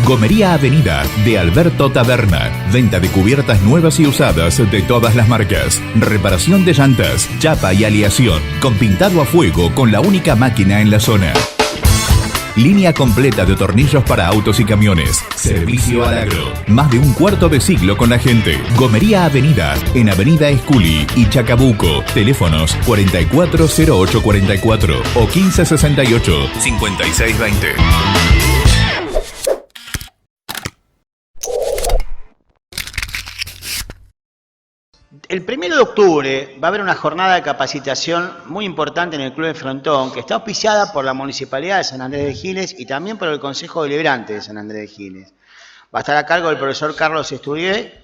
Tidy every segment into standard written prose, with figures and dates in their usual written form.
Gomería Avenida de Alberto Taberna. Venta de cubiertas nuevas y usadas de todas las marcas. Reparación de llantas, chapa y aleación. Con pintado a fuego con la única máquina en la zona. Línea completa de tornillos para autos y camiones. Servicio al agro. Más de un cuarto de siglo con la gente. Gomería Avenida, en Avenida Esculi y Chacabuco. Teléfonos 440844 o 1568-5620. El 1 de octubre va a haber una jornada de capacitación muy importante en el Club de Frontón, que está auspiciada por la Municipalidad de San Andrés de Giles y también por el Consejo Deliberante de San Andrés de Giles. Va a estar a cargo del profesor Carlos Estudié,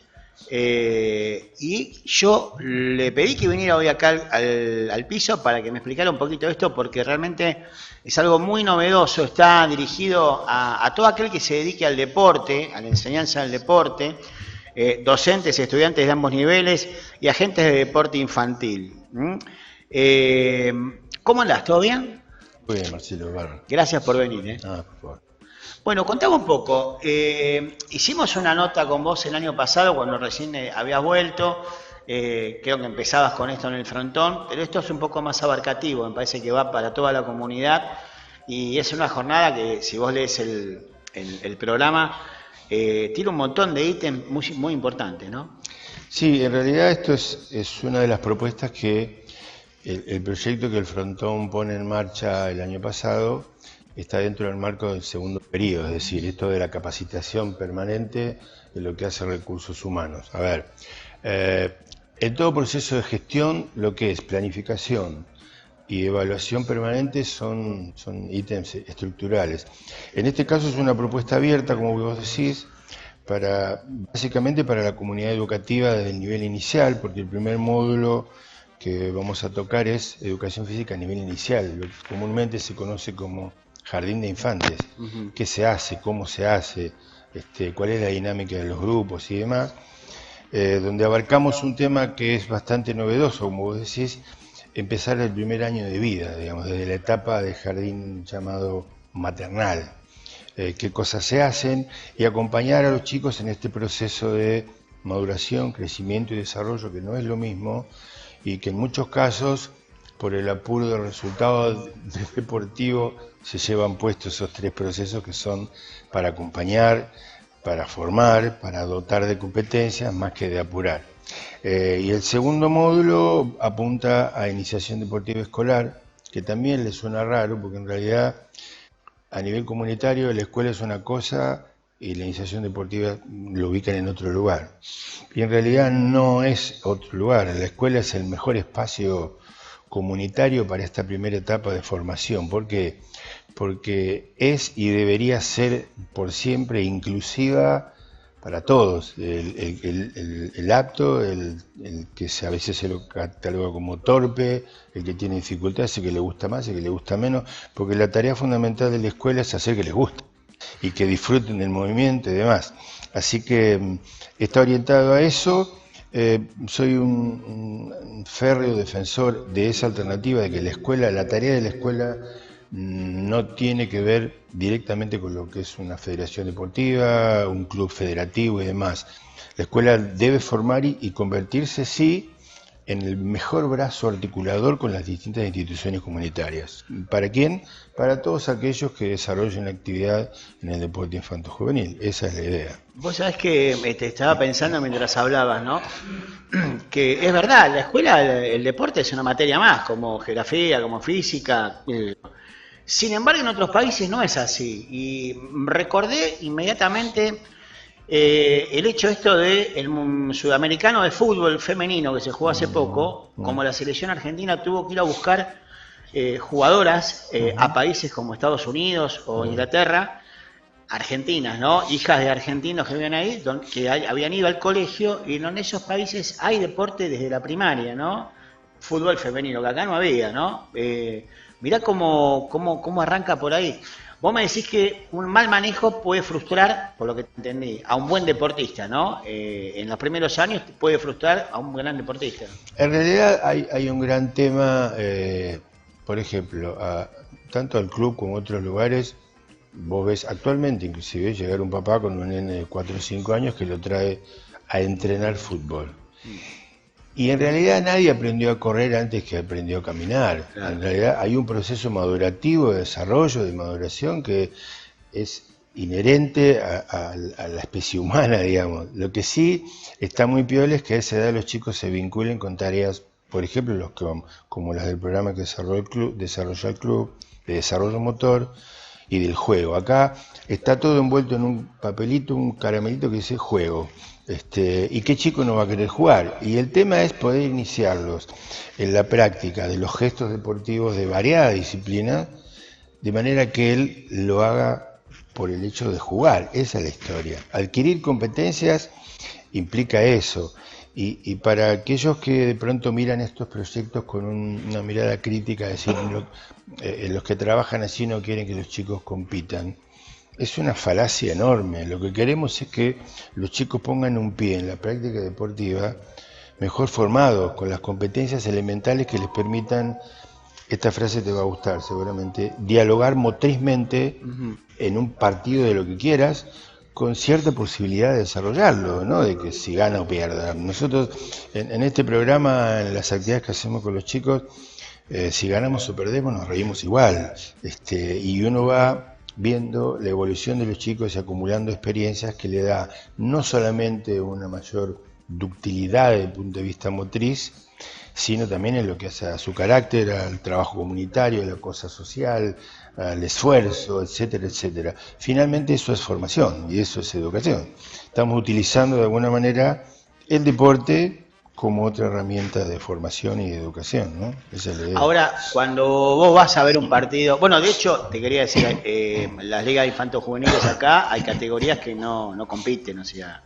y yo le pedí que viniera hoy acá al piso para que me explicara un poquito esto, porque realmente es algo muy novedoso. Está dirigido a todo aquel que se dedique al deporte, a la enseñanza del deporte, docentes y estudiantes de ambos niveles y agentes de deporte infantil. ¿Cómo andás? ¿Todo bien? Muy bien, Marcelo, bárbaro. Gracias por venir. Por favor. Bueno, contame un poco. Hicimos una nota con vos el año pasado cuando recién habías vuelto. Creo que empezabas con esto en el Frontón, pero esto es un poco más abarcativo. Me parece que va para toda la comunidad y es una jornada que, si vos lees el programa, tiene un montón de ítems muy importantes, ¿no? Sí, en realidad esto es una de las propuestas que el proyecto que el Frontón pone en marcha el año pasado está dentro del marco del segundo periodo, es decir, esto de la capacitación permanente de lo que hace recursos humanos. A ver, en todo proceso de gestión, lo que es planificación y evaluación permanente son ítems estructurales. En este caso es una propuesta abierta, como vos decís, básicamente para la comunidad educativa desde el nivel inicial, porque el primer módulo que vamos a tocar es educación física a nivel inicial, lo que comúnmente se conoce como jardín de infantes. ¿Qué se hace? ¿Cómo se hace? ¿Cuál es la dinámica de los grupos y demás? Donde abarcamos un tema que es bastante novedoso, como vos decís, empezar el primer año de vida, digamos, desde la etapa de jardín llamado maternal. Qué cosas se hacen y acompañar a los chicos en este proceso de maduración, crecimiento y desarrollo, que no es lo mismo y que en muchos casos, por el apuro del resultado deportivo, se llevan puestos esos tres procesos que son para acompañar, para formar, para dotar de competencias, más que de apurar. Y el segundo módulo apunta a iniciación deportiva escolar, que también le suena raro, porque en realidad a nivel comunitario la escuela es una cosa y la iniciación deportiva lo ubican en otro lugar. Y en realidad no es otro lugar, la escuela es el mejor espacio comunitario para esta primera etapa de formación. ¿Por qué? Porque es y debería ser por siempre inclusiva para todos. El apto, el que a veces se lo cataloga como torpe, el que tiene dificultades, el que le gusta más, el que le gusta menos, porque la tarea fundamental de la escuela es hacer que les guste y que disfruten del movimiento y demás. Así que está orientado a eso. Soy un férreo defensor de esa alternativa, de que la tarea de la escuela no tiene que ver directamente con lo que es una federación deportiva, un club federativo y demás. La escuela debe formar y convertirse, sí, en el mejor brazo articulador con las distintas instituciones comunitarias. ¿Para quién? Para todos aquellos que desarrollen la actividad en el deporte infanto-juvenil. Esa es la idea. Vos sabés que te estaba pensando mientras hablabas, ¿no? Que es verdad, la escuela, el deporte es una materia más, como geografía, como física. Sin embargo, en otros países no es así. Y recordé inmediatamente el hecho esto del sudamericano de fútbol femenino que se jugó hace poco, como la selección argentina tuvo que ir a buscar jugadoras a países como Estados Unidos o Inglaterra, argentinas, ¿no? Hijas de argentinos que vivían ahí, que habían ido al colegio, y en esos países hay deporte desde la primaria, ¿no? Fútbol femenino, que acá no había, ¿no? Mirá cómo arranca por ahí. Vos me decís que un mal manejo puede frustrar, por lo que entendí, a un buen deportista, ¿no? En los primeros años puede frustrar a un gran deportista. En realidad hay un gran tema, por ejemplo, tanto al club como a otros lugares, vos ves actualmente, inclusive, llegar un papá con un nene de 4 o 5 años que lo trae a entrenar fútbol. Y en realidad nadie aprendió a correr antes que aprendió a caminar. Claro. En realidad hay un proceso madurativo, de desarrollo, de maduración que es inherente a la especie humana, digamos. Lo que sí está muy piola es que a esa edad los chicos se vinculen con tareas, por ejemplo, como las del programa que desarrolló el club, de desarrollo motor y del juego. Acá está todo envuelto en un papelito, un caramelito que dice juego. ¿Y qué chico no va a querer jugar? Y el tema es poder iniciarlos en la práctica de los gestos deportivos de variada disciplina, de manera que él lo haga por el hecho de jugar. Esa es la historia. Adquirir competencias implica eso. Y para aquellos que de pronto miran estos proyectos con una mirada crítica, es decir, los que trabajan así no quieren que los chicos compitan, es una falacia enorme. Lo que queremos es que los chicos pongan un pie en la práctica deportiva mejor formados, con las competencias elementales que les permitan, esta frase te va a gustar seguramente, dialogar motrizmente en un partido de lo que quieras, con cierta posibilidad de desarrollarlo, ¿no? De que si gana o pierda. Nosotros en este programa, en las actividades que hacemos con los chicos, si ganamos o perdemos nos reímos igual, y uno va viendo la evolución de los chicos y acumulando experiencias que le da no solamente una mayor ductilidad desde el punto de vista motriz, sino también en lo que hace a su carácter, al trabajo comunitario, a la cosa social, al esfuerzo, etcétera, etcétera. Finalmente eso es formación y eso es educación. Estamos utilizando de alguna manera el deporte como otra herramienta de formación y de educación, ¿no? Esa es la idea. Ahora, cuando vos vas a ver un partido, bueno, de hecho, te quería decir, las ligas infantos juveniles acá hay categorías que no compiten, o sea,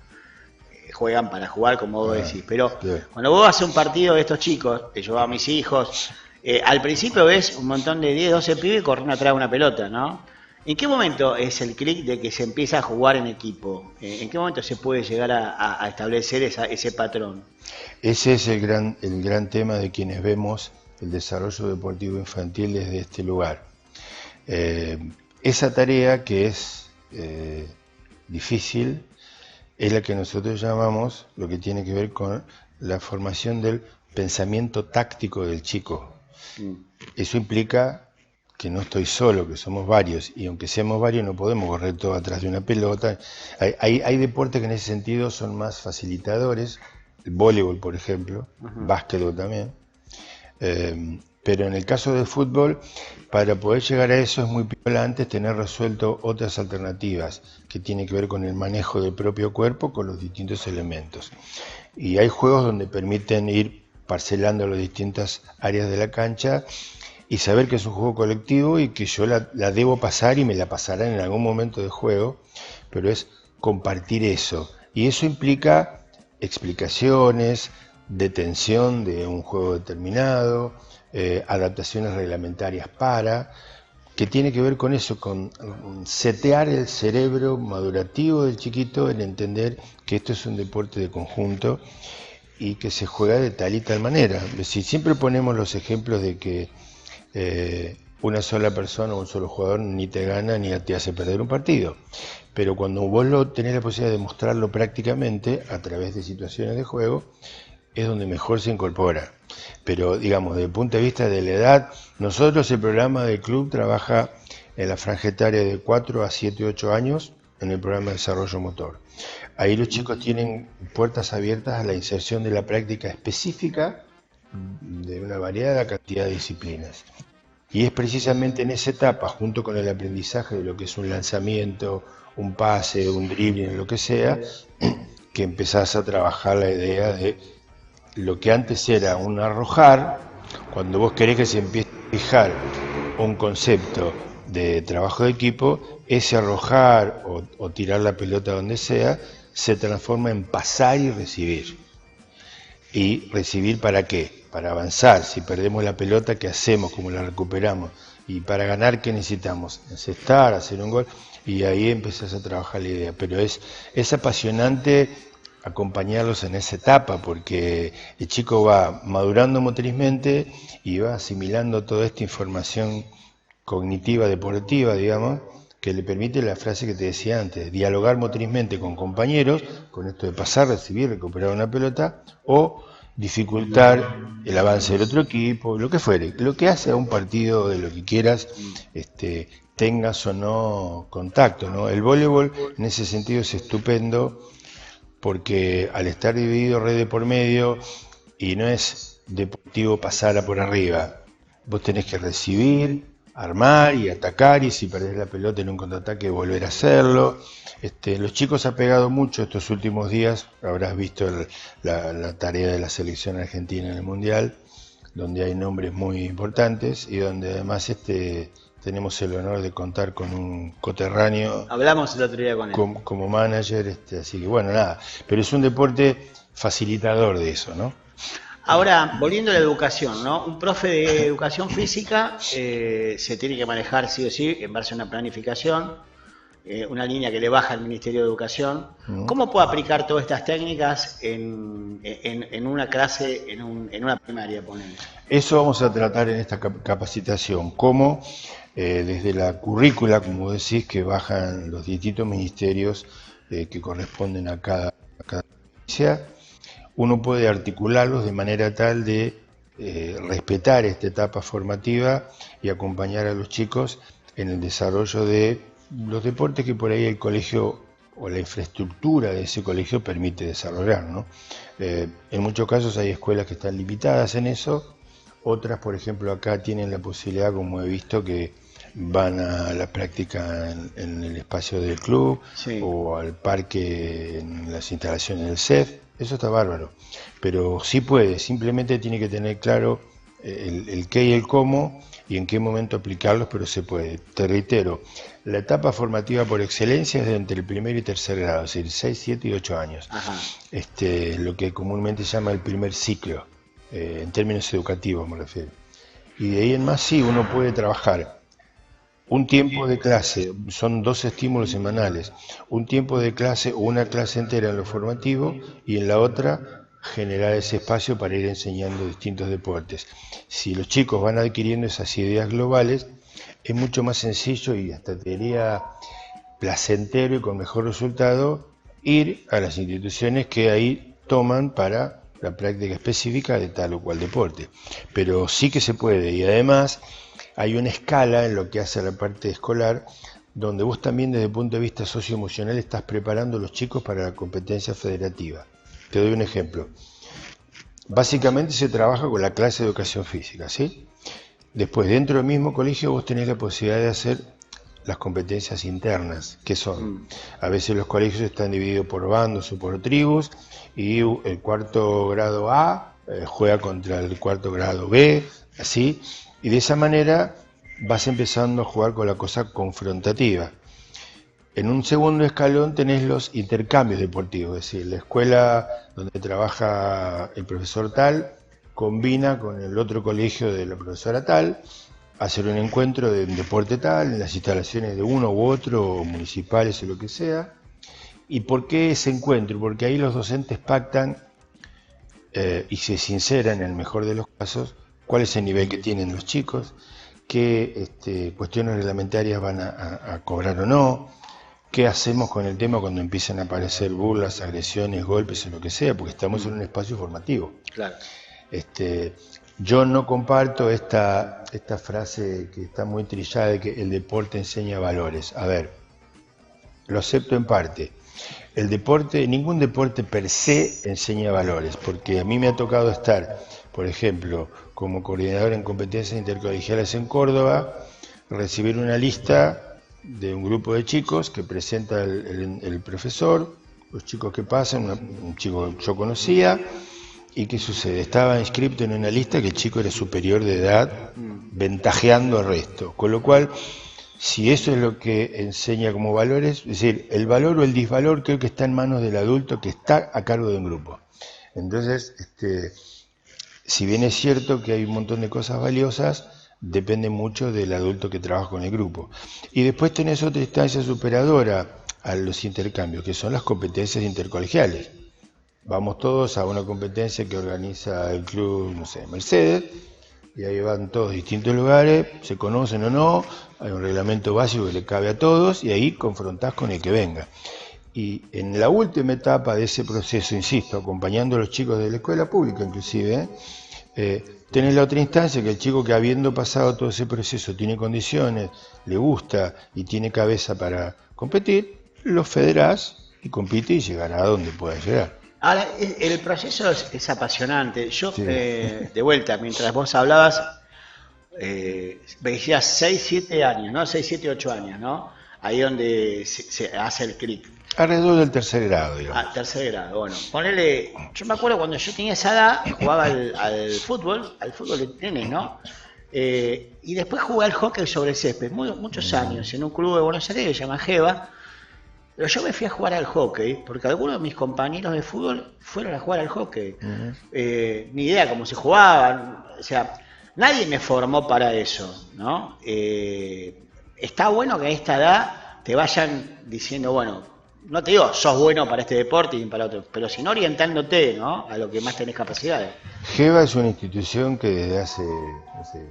juegan para jugar, como vos decís, pero cuando vos vas a un partido de estos chicos, que yo a mis hijos, al principio ves un montón de 10, 12 pibes corriendo atrás de una pelota, ¿no? ¿En qué momento es el clic de que se empieza a jugar en equipo? ¿En qué momento se puede llegar a establecer ese patrón? Ese es el gran tema de quienes vemos el desarrollo deportivo infantil desde este lugar. Esa tarea que es difícil es la que nosotros llamamos, lo que tiene que ver con la formación del pensamiento táctico del chico. Eso implica que no estoy solo, que somos varios, y aunque seamos varios no podemos correr todo atrás de una pelota. Hay deportes que en ese sentido son más facilitadores, el voleibol por ejemplo, básquetbol también, pero en el caso del fútbol, para poder llegar a eso es muy piola antes tener resuelto otras alternativas que tienen que ver con el manejo del propio cuerpo con los distintos elementos. Y hay juegos donde permiten ir parcelando las distintas áreas de la cancha y saber que es un juego colectivo y que yo la debo pasar y me la pasarán en algún momento de juego, pero es compartir eso. Y eso implica explicaciones, detención de un juego determinado, adaptaciones reglamentarias que tiene que ver con eso, con setear el cerebro madurativo del chiquito en entender que esto es un deporte de conjunto y que se juega de tal y tal manera. Es decir, siempre ponemos los ejemplos de que una sola persona o un solo jugador ni te gana ni te hace perder un partido. Pero cuando vos tenés la posibilidad de mostrarlo prácticamente a través de situaciones de juego, es donde mejor se incorpora. Pero digamos, desde el punto de vista de la edad, nosotros el programa del club trabaja en la franja etaria de 4 a 7, 8 años en el programa de desarrollo motor. Ahí los chicos tienen puertas abiertas a la inserción de la práctica específica de una variada cantidad de disciplinas. Y es precisamente en esa etapa, junto con el aprendizaje de lo que es un lanzamiento, un pase, un dribbling, lo que sea, que empezás a trabajar la idea de lo que antes era un arrojar, cuando vos querés que se empiece a fijar un concepto de trabajo de equipo, ese arrojar o tirar la pelota donde sea, se transforma en pasar y recibir. ¿Y recibir para qué? Para avanzar. Si perdemos la pelota, ¿qué hacemos? ¿Cómo la recuperamos? Y para ganar, ¿qué necesitamos? Encestar, hacer un gol, y ahí empezás a trabajar la idea. Pero es apasionante acompañarlos en esa etapa, porque el chico va madurando motrizmente y va asimilando toda esta información cognitiva, deportiva, digamos, que le permite la frase que te decía antes, dialogar motrizmente con compañeros, con esto de pasar, recibir, recuperar una pelota, o dificultar el avance del otro equipo, lo que fuere, lo que hace a un partido de lo que quieras, tengas o no contacto, ¿no? El voleibol en ese sentido es estupendo porque al estar dividido red de por medio y no es deportivo pasar a por arriba, vos tenés que recibir, armar y atacar, y si perdés la pelota en un contraataque volver a hacerlo. Los chicos han pegado mucho estos últimos días, habrás visto la tarea de la selección argentina en el Mundial, donde hay nombres muy importantes y donde además tenemos el honor de contar con un coterráneo. Hablamos el otro día con él. Como manager, así que bueno, nada, pero es un deporte facilitador de eso, ¿no? Ahora, volviendo a la educación, ¿no? Un profe de educación física se tiene que manejar sí o sí en base a una planificación, una línea que le baja al Ministerio de Educación. ¿Cómo puede aplicar todas estas técnicas en una clase, en una primaria, ponele? Eso vamos a tratar en esta capacitación, cómo desde la currícula, como decís, que bajan los distintos ministerios que corresponden a cada provincia, uno puede articularlos de manera tal de respetar esta etapa formativa y acompañar a los chicos en el desarrollo de los deportes que por ahí el colegio o la infraestructura de ese colegio permite desarrollar, ¿no? En muchos casos hay escuelas que están limitadas en eso, otras, por ejemplo, acá tienen la posibilidad, como he visto, que van a la práctica en el espacio del club, sí, o al parque en las instalaciones del CEF. Eso está bárbaro, pero sí puede, simplemente tiene que tener claro el qué y el cómo y en qué momento aplicarlos, pero se puede. Te reitero, la etapa formativa por excelencia es de entre el primer y tercer grado, es decir, 6, 7 y 8 años. Ajá. Lo que comúnmente se llama el primer ciclo, en términos educativos me refiero. Y de ahí en más sí, uno puede trabajar un tiempo de clase, son 2 estímulos semanales, un tiempo de clase o una clase entera en lo formativo y en la otra generar ese espacio para ir enseñando distintos deportes. Si los chicos van adquiriendo esas ideas globales, es mucho más sencillo y hasta te diría placentero y con mejor resultado ir a las instituciones que ahí toman para la práctica específica de tal o cual deporte. Pero sí que se puede, y además hay una escala en lo que hace a la parte escolar, donde vos también desde el punto de vista socioemocional estás preparando a los chicos para la competencia federativa. Te doy un ejemplo. Básicamente se trabaja con la clase de educación física, ¿sí? Después, dentro del mismo colegio, vos tenés la posibilidad de hacer las competencias internas, que son, a veces los colegios están divididos por bandos o por tribus, y el cuarto grado A juega contra el cuarto grado B, así, y de esa manera vas empezando a jugar con la cosa confrontativa. En un segundo escalón tenés los intercambios deportivos, es decir, la escuela donde trabaja el profesor tal combina con el otro colegio de la profesora tal, hacer un encuentro de un deporte tal, en las instalaciones de uno u otro, municipales o lo que sea. ¿Y por qué ese encuentro? Porque ahí los docentes pactan y se sinceran, en el mejor de los casos, cuál es el nivel que tienen los chicos, qué cuestiones reglamentarias van a cobrar o no, qué hacemos con el tema cuando empiezan a aparecer burlas, agresiones, golpes o lo que sea, porque estamos en un espacio formativo. Claro. Yo no comparto esta frase que está muy trillada de que el deporte enseña valores. A ver, lo acepto en parte. El deporte, ningún deporte per se enseña valores, porque a mí me ha tocado estar, por ejemplo, como coordinador en competencias intercolegiales en Córdoba, recibir una lista de un grupo de chicos que presenta el profesor, los chicos que pasan, un chico que yo conocía. ¿Y qué sucede? Estaba inscrito en una lista que el chico era superior de edad, ventajeando al resto. Con lo cual, si eso es lo que enseña como valores, es decir, el valor o el disvalor creo que está en manos del adulto que está a cargo de un grupo. Entonces, si bien es cierto que hay un montón de cosas valiosas, depende mucho del adulto que trabaja con el grupo. Y después tenés otra instancia superadora a los intercambios, que son las competencias intercolegiales. Vamos todos a una competencia que organiza el club, no sé, Mercedes, y ahí van todos a distintos lugares, se conocen o no, hay un reglamento básico que le cabe a todos y ahí confrontás con el que venga. Y en la última etapa de ese proceso, insisto, acompañando a los chicos de la escuela pública inclusive, tenés la otra instancia que el chico que habiendo pasado todo ese proceso tiene condiciones, le gusta y tiene cabeza para competir, lo federás y compite y llegará a donde pueda llegar. Ahora, el proceso es apasionante. Yo, Sí. de vuelta, mientras vos hablabas, veía 6, 7 años, ¿no? 6, 7, 8 años, ¿no? Ahí donde se hace el clic. Alrededor del tercer grado, digamos. Ah, tercer grado, bueno. Ponele, yo me acuerdo cuando yo tenía esa edad, jugaba al fútbol de tenis, ¿no? Y después jugué al hockey sobre césped, muchos años, en un club de Buenos Aires que se llama Geva. Pero yo me fui a jugar al hockey, porque algunos de mis compañeros de fútbol fueron a jugar al hockey. Ni idea cómo se jugaban, o sea, nadie me formó para eso, ¿no? Está bueno que a esta edad te vayan diciendo, bueno, no te digo, sos bueno para este deporte y para otro, pero sino orientándote, ¿no? A lo que más tenés capacidades. GEVA es una institución que desde hace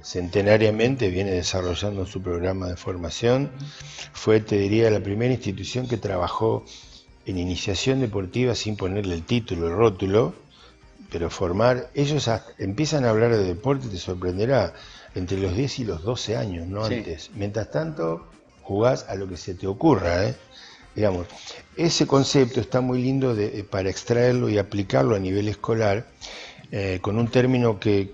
centenariamente viene desarrollando su programa de formación. Fue, te diría, la primera institución que trabajó en iniciación deportiva sin ponerle el título, el rótulo, pero formar, ellos empiezan a hablar de deporte, te sorprenderá, entre los 10 y los 12 años, no Sí. antes. Mientras tanto, jugás a lo que se te ocurra, Digamos, ese concepto está muy lindo para extraerlo y aplicarlo a nivel escolar, con un término que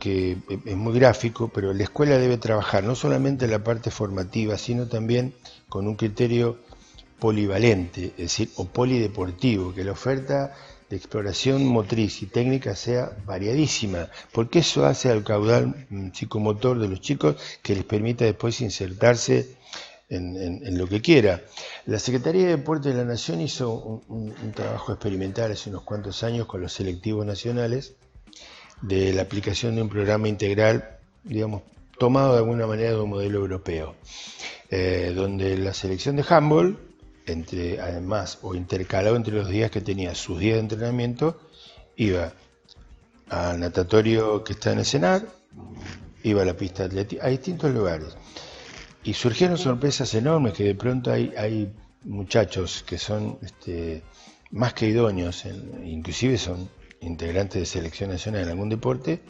es muy gráfico, pero la escuela debe trabajar no solamente la parte formativa, sino también con un criterio polivalente, es decir, o polideportivo, que la oferta de exploración motriz y técnica sea variadísima, porque eso hace al caudal psicomotor de los chicos que les permita después insertarse en lo que quiera. La Secretaría de Deportes de la Nación hizo un trabajo experimental hace unos cuantos años con los selectivos nacionales de la aplicación de un programa integral, digamos, tomado de alguna manera de un modelo europeo, donde la selección de handball, además o intercalado entre los días que tenía sus días de entrenamiento, iba al natatorio que está en el CENAR, iba a la pista atlética, a distintos lugares. Y surgieron sorpresas enormes, que de pronto hay muchachos que son más que idóneos, inclusive son integrantes de selección nacional en algún deporte,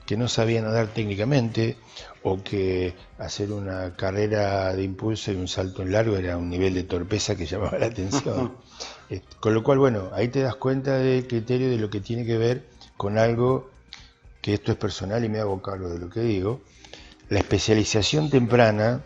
que no sabían nadar técnicamente, o que hacer una carrera de impulso y un salto en largo era un nivel de torpeza que llamaba la atención. Con lo cual, bueno, ahí te das cuenta del criterio de lo que tiene que ver con algo, que esto es personal y me hago cargo de lo que digo. La especialización temprana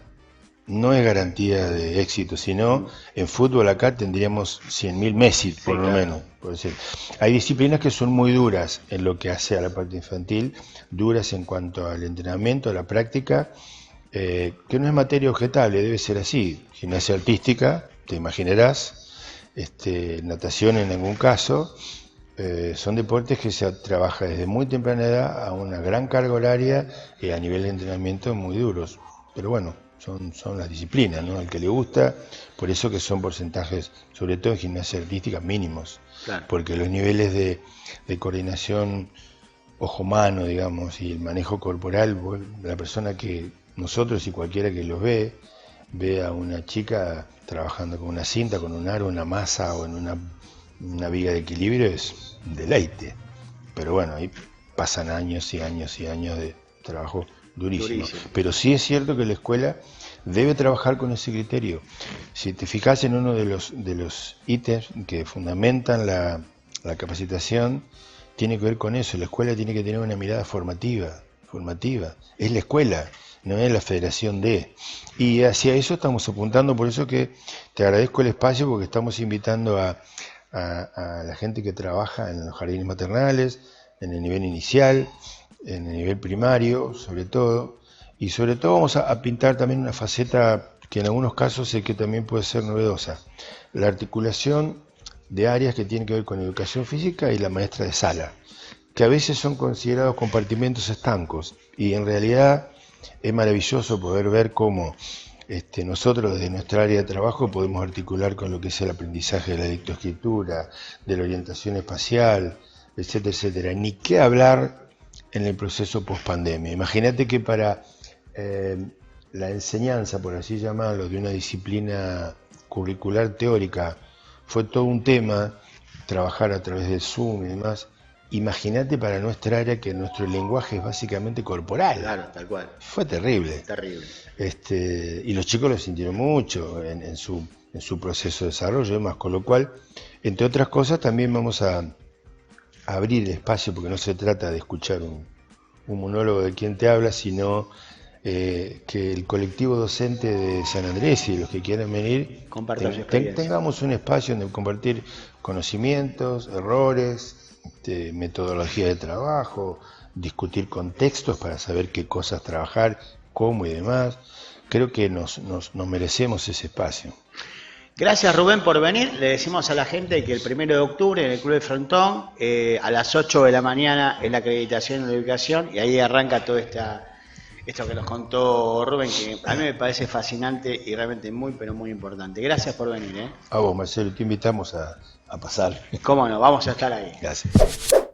no es garantía de éxito, sino en fútbol acá tendríamos 100.000 Messi, por lo menos. Por decir. Hay disciplinas que son muy duras en lo que hace a la parte infantil, duras en cuanto al entrenamiento, a la práctica, que no es materia objetable, debe ser así. Gimnasia artística, te imaginarás, natación en algún caso, son deportes que se trabaja desde muy temprana edad a una gran carga horaria y a nivel de entrenamiento muy duros. Pero bueno, son las disciplinas, ¿no? Al que le gusta, por eso que son porcentajes, sobre todo en gimnasia artística, mínimos. Claro. Porque los niveles de coordinación ojo-mano, digamos, y el manejo corporal, la persona que nosotros y cualquiera que los ve a una chica trabajando con una cinta, con un aro, una masa o en una viga de equilibrio, es un deleite. Pero bueno, ahí pasan años y años y años de trabajo durísimo. Pero sí es cierto que la escuela debe trabajar con ese criterio. Si te fijas en uno de los ítems que fundamentan la capacitación, tiene que ver con eso. La escuela tiene que tener una mirada formativa. Es la escuela, no es la federación de. Y hacia eso estamos apuntando, por eso que te agradezco el espacio, porque estamos invitando a la gente que trabaja en los jardines maternales, en el nivel inicial, en el nivel primario, sobre todo, y sobre todo vamos a pintar también una faceta que en algunos casos sé que también puede ser novedosa, la articulación de áreas que tienen que ver con educación física y la maestra de sala, que a veces son considerados compartimentos estancos, y en realidad es maravilloso poder ver cómo nosotros desde nuestra área de trabajo podemos articular con lo que es el aprendizaje de la lectoescritura, de la orientación espacial, etcétera, etcétera. Ni qué hablar en el proceso post-pandemia. Imagínate que para la enseñanza, por así llamarlo, de una disciplina curricular teórica, fue todo un tema, trabajar a través del Zoom y demás. Imagínate para nuestra área que nuestro lenguaje es básicamente corporal. Claro, tal cual. Fue terrible. Terrible. Y los chicos lo sintieron mucho en su proceso de desarrollo y demás, con lo cual, entre otras cosas, también vamos a abrir el espacio, porque no se trata de escuchar un monólogo de quien te habla, sino que el colectivo docente de San Andrés y los que quieran venir, tengamos un espacio donde compartir conocimientos, errores, metodología de trabajo, discutir contextos para saber qué cosas trabajar, cómo y demás. Creo que nos merecemos ese espacio. Gracias, Rubén, por venir. Le decimos a la gente que el 1 de octubre en el Club del Frontón, a las 8 de la mañana es la acreditación y la ubicación, y ahí arranca todo esto que nos contó Rubén, que a mí me parece fascinante y realmente muy, pero muy importante. Gracias por venir. A vos, Marcelo, te invitamos a pasar. Cómo no, vamos a estar ahí. Gracias.